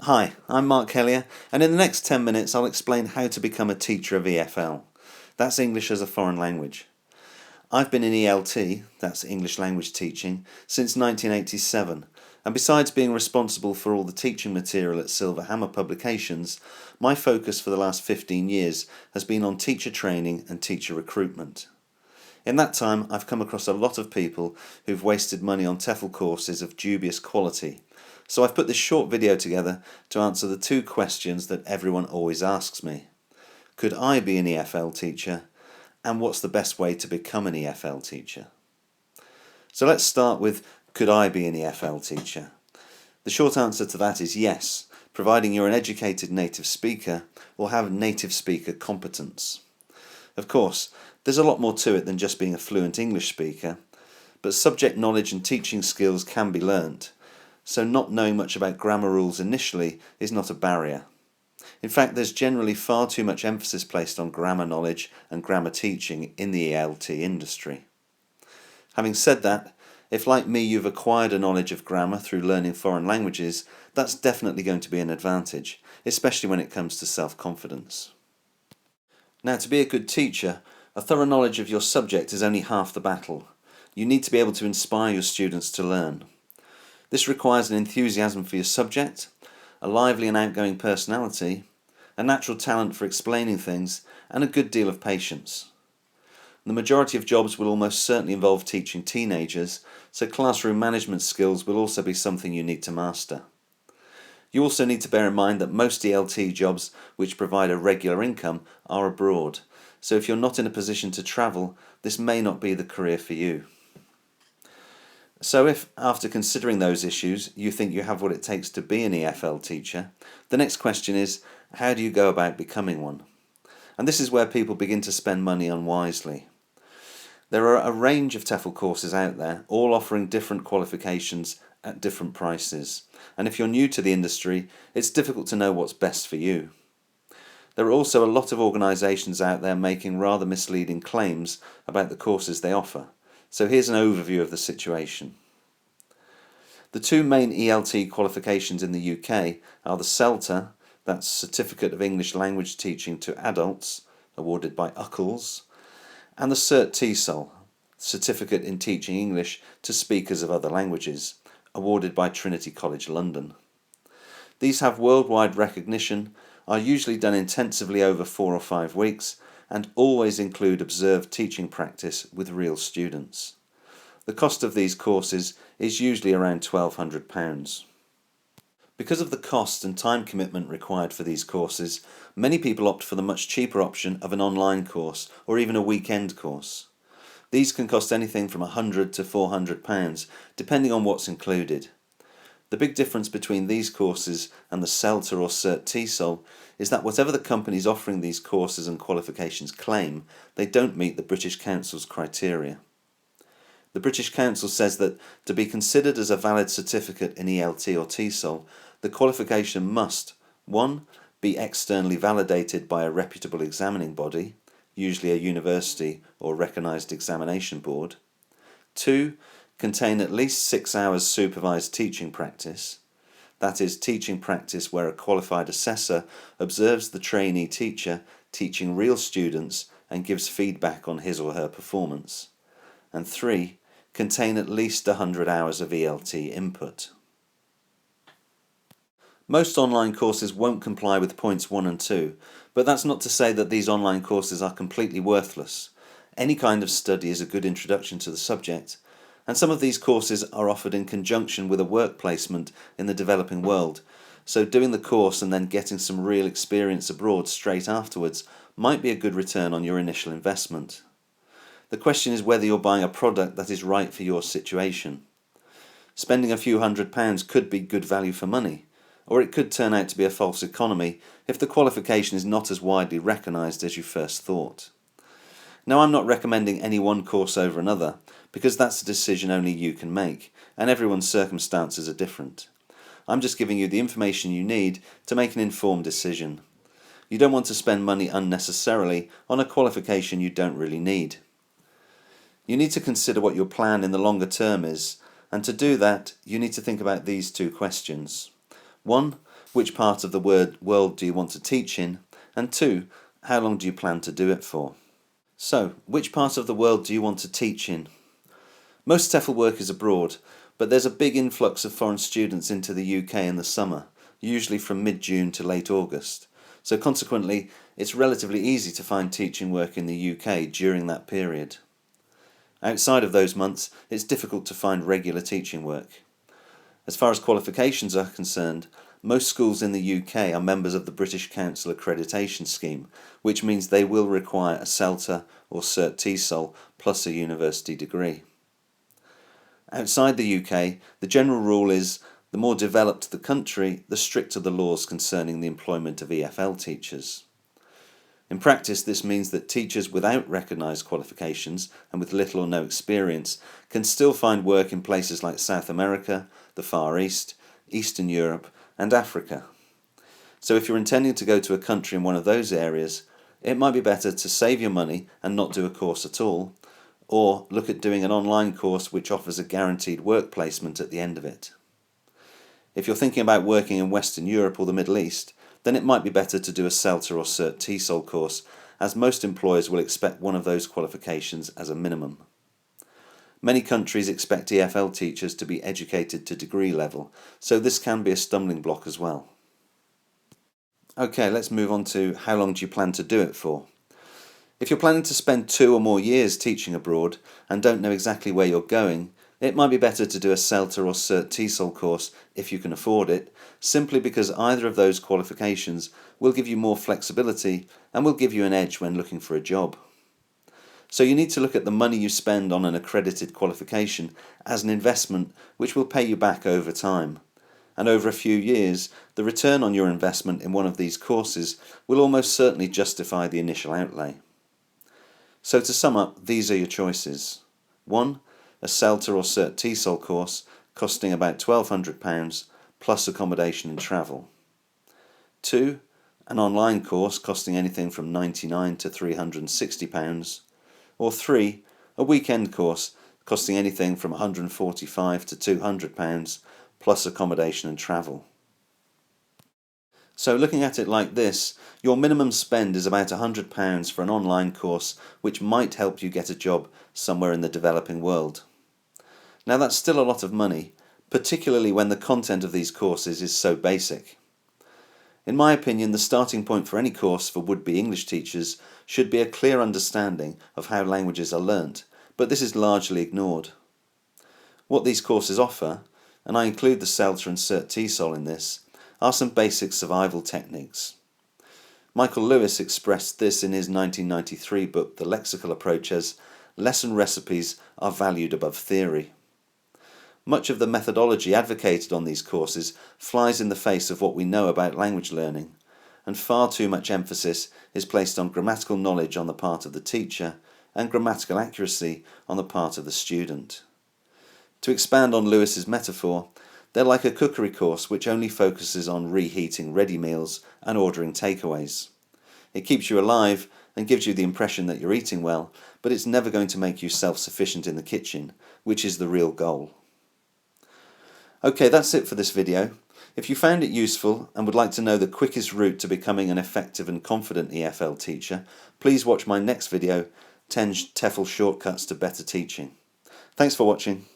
Hi, I'm Mark Hellier, and in the next 10 minutes I'll explain how to become a teacher of EFL. That's English as a Foreign Language. I've been in ELT, that's English Language Teaching, since 1987, and besides being responsible for all the teaching material at Silver Hammer Publications, my focus for the last 15 years has been on teacher training and teacher recruitment. In that time I've come across a lot of people who've wasted money on TEFL courses of dubious quality. So I've put this short video together to answer the two questions that everyone always asks me. Could I be an EFL teacher? And what's the best way to become an EFL teacher? So let's start with, could I be an EFL teacher? The short answer to that is yes, providing you're an educated native speaker or have native speaker competence. Of course, there's a lot more to it than just being a fluent English speaker, but subject knowledge and teaching skills can be learnt. So not knowing much about grammar rules initially is not a barrier. In fact, there's generally far too much emphasis placed on grammar knowledge and grammar teaching in the ELT industry. Having said that, if like me you've acquired a knowledge of grammar through learning foreign languages, that's definitely going to be an advantage, especially when it comes to self-confidence. Now, to be a good teacher, a thorough knowledge of your subject is only half the battle. You need to be able to inspire your students to learn. This requires an enthusiasm for your subject, a lively and outgoing personality, a natural talent for explaining things, and a good deal of patience. The majority of jobs will almost certainly involve teaching teenagers, so classroom management skills will also be something you need to master. You also need to bear in mind that most ELT jobs which provide a regular income are abroad, so if you're not in a position to travel, this may not be the career for you. So if, after considering those issues, you think you have what it takes to be an EFL teacher, the next question is, how do you go about becoming one? And this is where people begin to spend money unwisely. There are a range of TEFL courses out there, all offering different qualifications at different prices. And if you're new to the industry, it's difficult to know what's best for you. There are also a lot of organisations out there making rather misleading claims about the courses they offer. So here's an overview of the situation. The two main ELT qualifications in the UK are the CELTA, that's Certificate of English Language Teaching to Adults, awarded by UCLES, and the Cert TESOL, Certificate in Teaching English to Speakers of Other Languages, awarded by Trinity College London. These have worldwide recognition, are usually done intensively over 4 or 5 weeks, and always include observed teaching practice with real students. The cost of these courses is usually around £1,200. Because of the cost and time commitment required for these courses, many people opt for the much cheaper option of an online course or even a weekend course. These can cost anything from £100 to £400, depending on what's included. The big difference between these courses and the CELTA or Cert TESOL is that whatever the companies offering these courses and qualifications claim, they don't meet the British Council's criteria. The British Council says that to be considered as a valid certificate in ELT or TESOL, the qualification must 1. Be externally validated by a reputable examining body, usually a university or recognised examination board, 2. Contain at least 6 hours supervised teaching practice, that is, teaching practice where a qualified assessor observes the trainee teacher teaching real students and gives feedback on his or her performance, and 3. Contain at least 100 hours of ELT input. Most online courses won't comply with points 1 and 2, but that's not to say that these online courses are completely worthless. Any kind of study is a good introduction to the subject, and some of these courses are offered in conjunction with a work placement in the developing world, so doing the course and then getting some real experience abroad straight afterwards might be a good return on your initial investment. The question is whether you're buying a product that is right for your situation. Spending a few £100 could be good value for money, or it could turn out to be a false economy if the qualification is not as widely recognised as you first thought. Now, I'm not recommending any one course over another, because that's a decision only you can make, and everyone's circumstances are different. I'm just giving you the information you need to make an informed decision. You don't want to spend money unnecessarily on a qualification you don't really need. You need to consider what your plan in the longer term is, and to do that, you need to think about these two questions. 1. which part of the world do you want to teach in? And 2, how long do you plan to do it for? So, which part of the world do you want to teach in? Most TEFL work is abroad, but there's a big influx of foreign students into the UK in the summer, usually from mid-June to late August. So consequently, it's relatively easy to find teaching work in the UK during that period. Outside of those months, it's difficult to find regular teaching work. As far as qualifications are concerned, most schools in the UK are members of the British Council accreditation scheme, which means they will require a CELTA or Cert TESOL plus a university degree. Outside the UK, the general rule is the more developed the country, the stricter the laws concerning the employment of EFL teachers. In practice, this means that teachers without recognised qualifications and with little or no experience can still find work in places like South America, the Far East, Eastern Europe and Africa. So if you're intending to go to a country in one of those areas, it might be better to save your money and not do a course at all, or look at doing an online course which offers a guaranteed work placement at the end of it. If you're thinking about working in Western Europe or the Middle East, then it might be better to do a CELTA or Cert TESOL course, as most employers will expect one of those qualifications as a minimum. Many countries expect EFL teachers to be educated to degree level, so this can be a stumbling block as well. Okay, let's move on to how long do you plan to do it for? If you're planning to spend 2 or more years teaching abroad and don't know exactly where you're going, it might be better to do a CELTA or Cert TESOL course if you can afford it, simply because either of those qualifications will give you more flexibility and will give you an edge when looking for a job. So you need to look at the money you spend on an accredited qualification as an investment which will pay you back over time. And over a few years, the return on your investment in one of these courses will almost certainly justify the initial outlay. So to sum up, these are your choices. 1. A CELTA or Cert TESOL course costing about £1,200 plus accommodation and travel. 2. An online course costing anything from £99 to £360. Or 3. A weekend course costing anything from £145 to £200 plus accommodation and travel. So looking at it like this, your minimum spend is about £100 for an online course which might help you get a job somewhere in the developing world. Now that's still a lot of money, particularly when the content of these courses is so basic. In my opinion, the starting point for any course for would-be English teachers should be a clear understanding of how languages are learnt, but this is largely ignored. What these courses offer, and I include the CELTA and Cert TESOL in this, are some basic survival techniques. Michael Lewis expressed this in his 1993 book The Lexical Approach as lesson recipes are valued above theory. Much of the methodology advocated on these courses flies in the face of what we know about language learning, and far too much emphasis is placed on grammatical knowledge on the part of the teacher and grammatical accuracy on the part of the student. To expand on Lewis's metaphor, they're like a cookery course which only focuses on reheating ready meals and ordering takeaways. It keeps you alive and gives you the impression that you're eating well, but it's never going to make you self-sufficient in the kitchen, which is the real goal. Okay, that's it for this video. If you found it useful and would like to know the quickest route to becoming an effective and confident EFL teacher, please watch my next video, 10 TEFL shortcuts to better teaching. Thanks for watching.